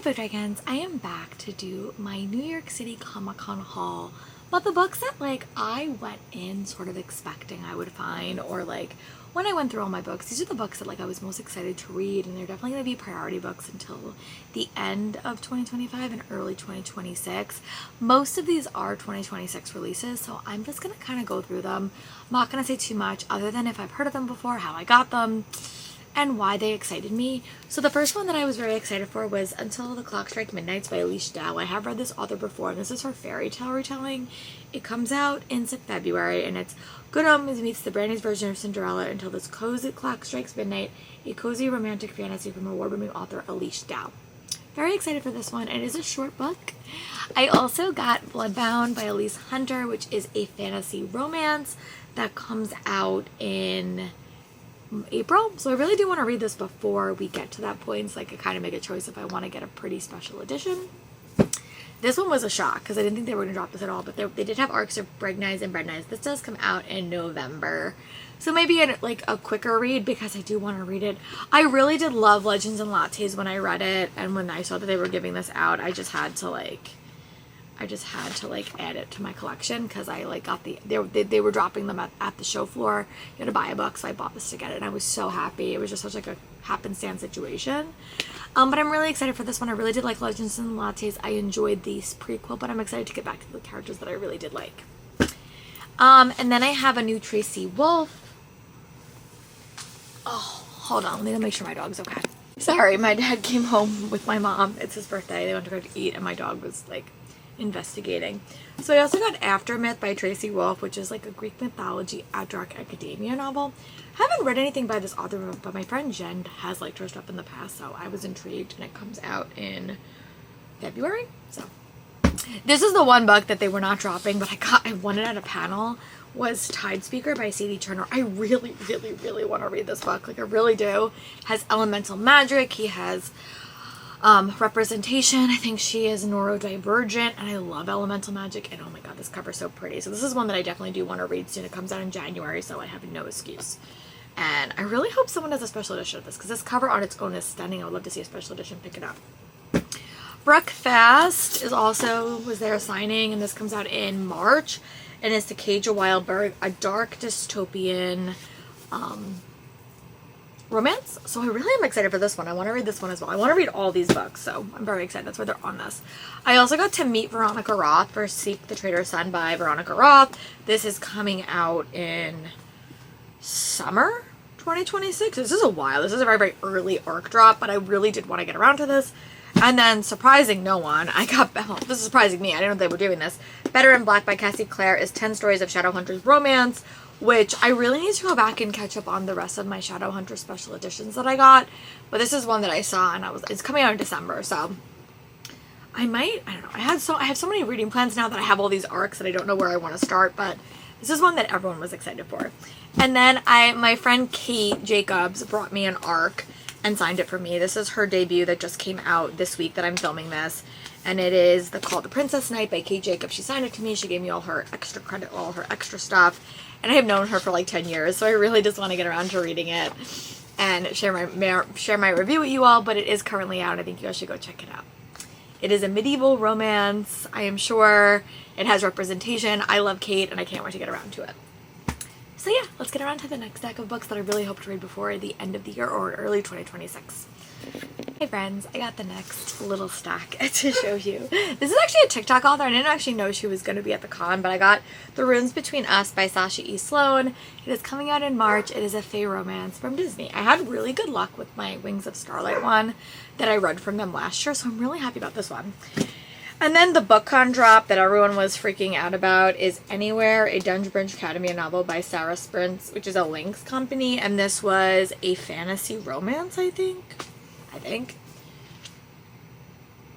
Book Dragons, I am back to do my New York City Comic Con haul, but the books that I went in sort of expecting I would find, or when I went through all my books, these are the books that I was most excited to read, and they're definitely going to be priority books until the end of 2025 and early 2026. Most of these are 2026 releases, so I'm just going to kind of go through them. I'm not going to say too much other than if I've heard of them before, how I got them, and why they excited me. So the first one that I was very excited for was Until the Clock Strike Midnights by Elise Dow. I have read this author before, and this is her fairy tale retelling. It comes out in February, and it's Good Omens meets the Brandy's version of Cinderella until this cozy clock strikes midnight, a cozy romantic fantasy from award-winning author Elise Dow. Very excited for this one. It is a short book. I also got Bloodbound by Elise Hunter, which is a fantasy romance that comes out in April, so I really do want to read this before we get to that point, so I could kind of make a choice if I want to get a pretty special edition. This one was a shock because I didn't think they were going to drop this at all, but they did have arcs of Bread Knives and Bread Knives. This does come out in November, so maybe a quicker read because I do want to read it. I really did love Legends and Lattes when I read it, and when I saw that they were giving this out, I just had to add it to my collection because I got they were dropping them at the show floor. You had to buy a book, so I bought this to get it, and I was so happy. It was just such a happenstance situation. But I'm really excited for this one. I really did like Legends and Lattes. I enjoyed the prequel, but I'm excited to get back to the characters that I really did like. And then I have a new Tracy Wolff. Oh, hold on. Let me make sure my dog's okay. Sorry, my dad came home with my mom. It's his birthday. They went to go to eat, and my dog was investigating. So I also got Aftermath by Tracy Wolff, which is a Greek mythology dark academia novel. I haven't read anything by this author, but my friend Jen has liked her stuff in the past, so I was intrigued, and it comes out in February. So this is the one book that they were not dropping, but I won it at a panel, was Tidespeaker by Sadie Turner. I really, really, really want to read this book. I really do. It has elemental magic. He has representation. I think she is neurodivergent, and I love elemental magic, and oh my god, this cover's so pretty. So this is one that I definitely do want to read soon. It comes out in January, so I have no excuse. And I really hope someone does a special edition of this, because this cover on its own is stunning. I would love to see a special edition pick it up. Brooke Fast was there signing, and this comes out in March, and it's The Cage of Wild Bird, a dark dystopian romance. So I really am excited for this one. I want to read this one as well. I want to read all these books, so I'm very excited. That's why they're on this. I also got to meet Veronica Roth for Seek the Traitor's Son by Veronica Roth. This is coming out in summer 2026. This is a while. This is a very, very early arc drop, but I really did want to get around to this. And then, surprising no one, this is surprising me. I didn't know they were doing this. Better in Black by Cassie Clare is 10 Stories of Shadowhunters Romance, which I really need to go back and catch up on the rest of my Shadowhunter special editions that I got. But this is one that I saw, and it's coming out in December, so I don't know. I have so many reading plans now that I have all these arcs that I don't know where I want to start, but this is one that everyone was excited for. And then my friend Kate Jacobs brought me an arc and signed it for me. This is her debut that just came out this week that I'm filming this. And it is called The Princess Knight by Kate Jacobs. She signed it to me. She gave me all her extra credit, all her extra stuff. And I have known her for 10 years, so I really just want to get around to reading it and share my review with you all, but it is currently out. I think you guys should go check it out. It is a medieval romance. I am sure it has representation. I love Kate, and I can't wait to get around to it. So yeah, let's get around to the next stack of books that I really hope to read before the end of the year or early 2026. Hey friends, I got the next little stack to show you. This is actually a TikTok author. I didn't actually know she was going to be at the con, but I got The Runes Between Us by Sasha E. Sloan. It is coming out in March. It is a fae romance from Disney. I had really good luck with my Wings of Starlight one that I read from them last year, so I'm really happy about this one. And then the BookCon drop that everyone was freaking out about is Anywhere, a Dungeon Branch Academia novel by Sarah Sprints, which is a Lynx company, and this was a fantasy romance, I think.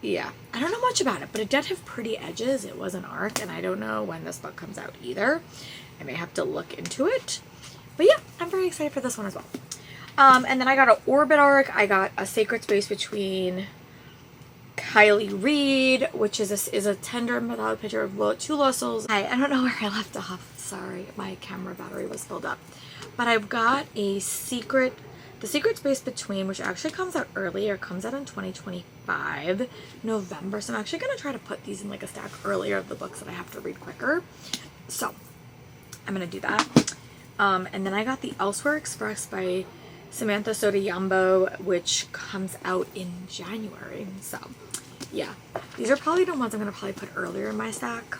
Yeah, I don't know much about it, but it did have pretty edges. It was an arc, and I don't know when this book comes out either. I may have to look into it. But yeah, I'm very excited for this one as well. And then I got an Orbit arc. I got A Sacred Space Between Kylie Reed, which is a tender mythology picture of two lost souls. I don't know where I left off. Sorry, my camera battery was filled up. But I've got A Secret The Secret Space Between, which actually comes out earlier, comes out in 2025, November. So I'm actually going to try to put these in like a stack earlier of the books that I have to read quicker. So I'm going to do that. And then I got the Elsewhere Express by Samantha Sotomayor, which comes out in January. So yeah, these are probably the ones I'm going to probably put earlier in my stack.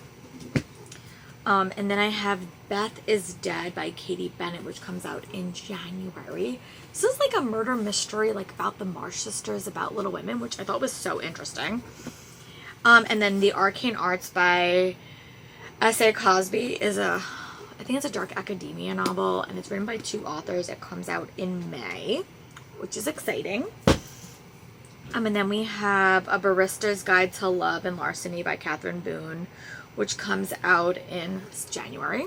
And then I have Beth is Dead by Katie Bennett, which comes out in January. This is like a murder mystery, like about the Marsh sisters, about Little Women, which I thought was so interesting. And then The Arcane Arts by S.A. Cosby is I think it's a dark academia novel, and it's written by 2 authors. It comes out in May, which is exciting. And then we have A Barista's Guide to Love and Larceny by Catherine Boone, which comes out in January.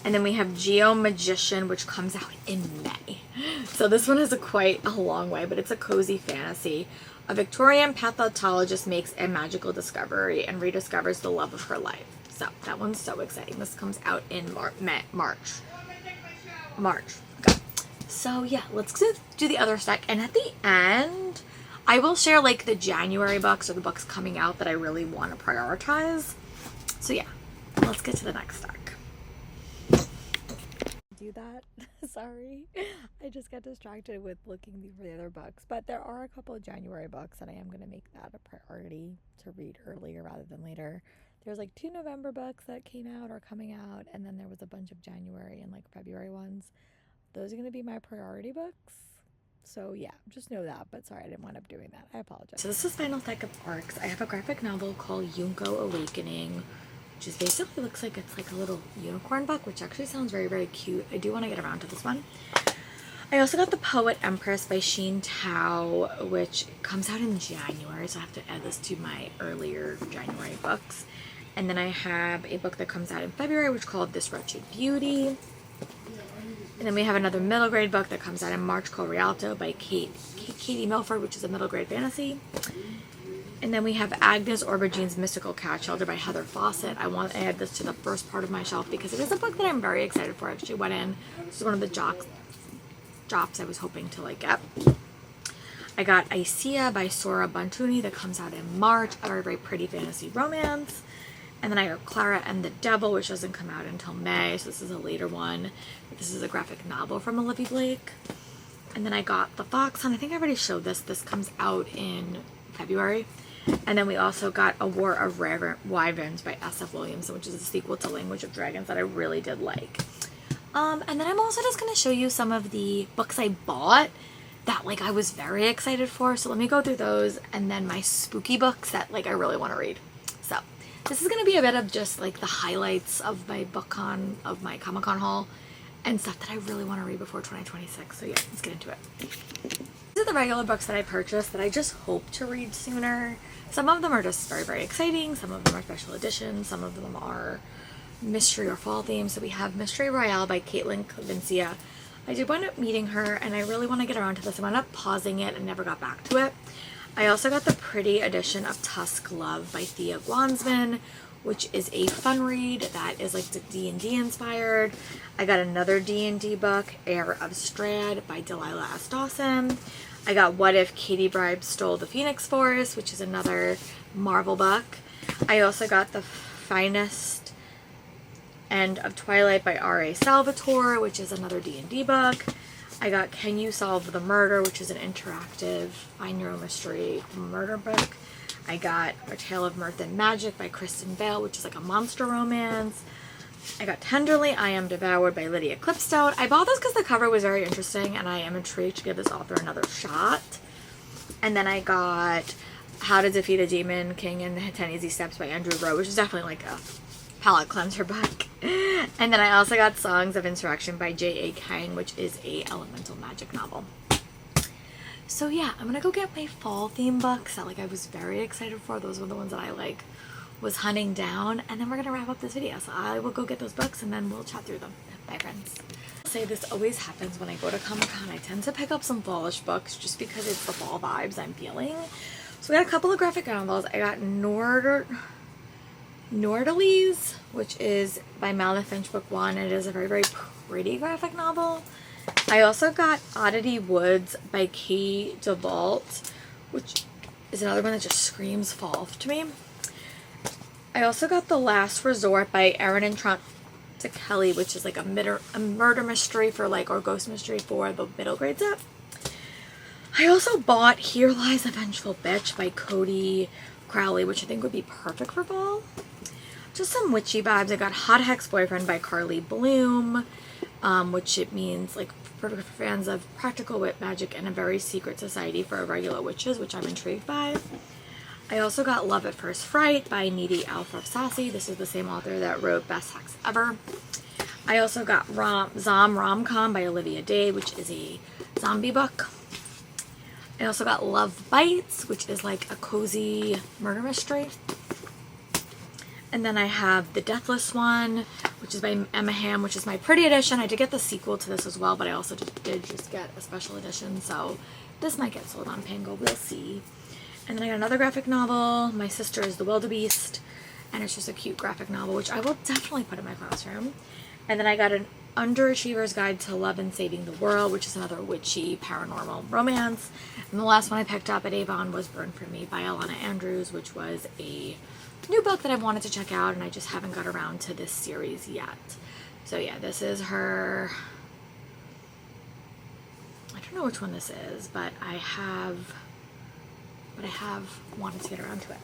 And then we have Geo Magician, which comes out in May. So this one is quite a long way, but it's a cozy fantasy. A Victorian pathologist makes a magical discovery and rediscovers the love of her life. So that one's so exciting. This comes out in March. Okay. So yeah, let's do the other stack. And at the end, I will share like the January books or the books coming out that I really want to prioritize. So yeah, let's get to the next stack. Do that. Sorry. I just got distracted with looking for the other books. But there are a couple of January books and I am going to make that a priority to read earlier rather than later. There's like 2 November books that came out or coming out, and then there was a bunch of January and like February ones. Those are going to be my priority books. So yeah, just know that. But sorry, I didn't wind up doing that. I apologize. So this is Final Stack of Arcs. I have a graphic novel called Yunko Awakening, which is basically looks like it's like a little unicorn book, which actually sounds very, very cute. I do want to get around to this one. I also got The Poet Empress by Sheen Tao, which comes out in January, so I have to add this to my earlier January books. And then I have a book that comes out in February, which is called This Wretched Beauty. And then we have another middle grade book that comes out in March called Rialto by Katie Milford, which is a middle grade fantasy. And then we have Agnes Aubergine's Mystical Cat Shelter by Heather Fawcett. I want to add this to the first part of my shelf because it is a book that I'm very excited for. I actually went in. This is one of the drops I was hoping to like get. I got Icea by Sora Bantuni that comes out in March, a very, very pretty fantasy romance. And then I got Clara and the Devil, which doesn't come out until May, so this is a later one. This is a graphic novel from Olivia Blake. And then I got The Fox Hunt. I think I already showed this. This comes out in February. And then we also got A War of Rare Wyverns by S.F. Williamson, which is a sequel to Language of Dragons that I really did like. And then I'm also just going to show you some of the books I bought that like I was very excited for. So let me go through those, and then my spooky books that like I really want to read. So this is going to be a bit of just like the highlights of my BookCon, of my Comic-Con haul, and stuff that I really want to read before 2026. So yeah, let's get into it. These are the regular books that I purchased that I just hope to read sooner. Some of them are just very, very exciting. Some of them are special editions. Some of them are mystery or fall themes. So we have Mystery Royale by Caitlin Clavencia. I did wind up meeting her, and I really want to get around to this. I wound up pausing it and never got back to it. I also got the pretty edition of Tusk Love by Thea Guansman, which is a fun read that is like D&D inspired. I got another D&D book, Heir of Strahd by Delilah S. Dawson. I got What If Katie Bribes Stole the Phoenix Forest, which is another Marvel book. I also got The Finest End of Twilight by R.A. Salvatore, which is another D&D book. I got Can You Solve the Murder, which is an interactive find your own mystery murder book. I got A Tale of Mirth and Magic by Kristen Bale, which is like a monster romance. I got Tenderly I Am Devoured by Lydia Clipstone. I bought this because the cover was very interesting, and I am intrigued to give this author another shot. And then I got How to Defeat a Demon King in 10 Easy Steps by Andrew Rowe, which is definitely like a palette cleanser book. And then I also got Songs of Insurrection by J.A. Kang, which is a elemental magic novel. So yeah, I'm gonna go get my fall theme books that like I was very excited for. Those were the ones that I like was hunting down, and then we're gonna wrap up this video. So I will go get those books and then we'll chat through them. Bye friends. I'll say this always happens when I go to Comic-Con. I tend to pick up some fallish books just because it's the fall vibes I'm feeling. So I got a couple of graphic novels. I got Nordales, which is by Malna Finch, book 1. It is a very, very pretty graphic novel. I also got Oddity Woods by Kay DeVault, which is another one that just screams fall to me. I also got The Last Resort by Erin and Trent Kelly, which is like a murder mystery for like, or ghost mystery for the middle grade set. I also bought Here Lies a Vengeful Bitch by Cody Crowley, which I think would be perfect for fall. Just some witchy vibes. I got Hot Ex-Boyfriend by Carly Bloom, which it means like perfect for fans of practical wit magic and a very secret society for irregular witches, which I'm intrigued by. I also got Love at First Fright by Needy Al-Farsaci. This is the same author that wrote Best Sex Ever. I also got Zom Rom-Com by Olivia Day, which is a zombie book. I also got Love Bites, which is like a cozy murder mystery. And then I have The Deathless One, which is by Emma Hamm, which is my pretty edition. I did get the sequel to this as well, but I also did get a special edition, so this might get sold on Pango. We'll see. And then I got another graphic novel, My Sister is the Wildebeest, and it's just a cute graphic novel, which I will definitely put in my classroom. And then I got an Underachiever's Guide to Love and Saving the World, which is another witchy paranormal romance. And the last one I picked up at Avon was Burn For Me by Alana Andrews, which was a new book that I wanted to check out, and I just haven't got around to this series yet. So yeah, this is her... I don't know which one this is, but I have wanted to get around to it.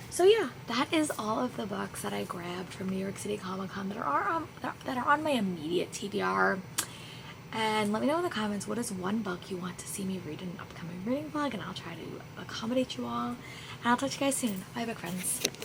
So yeah, that is all of the books that I grabbed from New York City Comic Con that are on my immediate TBR. And let me know in the comments, what is one book you want to see me read in an upcoming reading vlog, and I'll try to accommodate you all. And I'll talk to you guys soon. Bye, book friends.